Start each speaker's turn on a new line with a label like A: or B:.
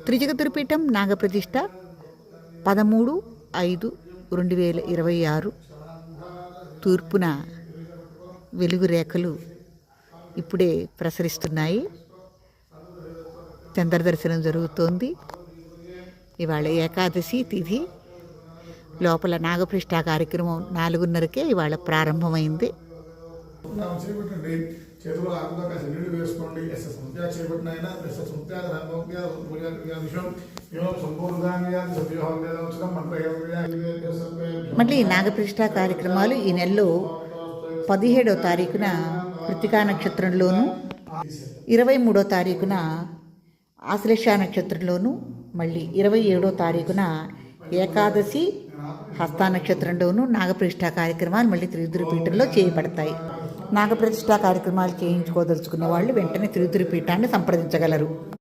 A: త్రిజగతుర్పీఠం నాగప్రతిష్ఠ 13/5/2026 తూర్పున వెలుగు రేఖలు ఇప్పుడే ప్రసరిస్తున్నాయి. చంద్రదర్శనం జరుగుతోంది. ఇవాళ ఏకాదశి తిథి. లోపల నాగప్రతిష్ఠ కార్యక్రమం 4:30కే ఇవాళ ప్రారంభమైంది.
B: చేతులు ఆకుదాకా నీళ్లు వేసుకోండి. చేపట్టిన
A: మళ్ళీ నాగప్రతిష్ఠ కార్యక్రమాలు ఈ నెలలో 17వ తారీఖున కృత్తికా నక్షత్రంలోను, 23వ తారీఖున ఆశ్లేష నక్షత్రంలోను, మళ్ళీ 27వ తారీఖున ఏకాదశి హస్త నక్షత్రంలోను నాగప్రతిష్ఠ కార్యక్రమాలు మళ్ళీ త్రిదుర్పీఠంలో చేయబడతాయి. నాగప్రతిష్ఠ కార్యక్రమాలు చేయించుకోదలుచుకున్న వాళ్ళు వెంటనే త్రిదుర్పీఠాన్ని సంప్రదించగలరు.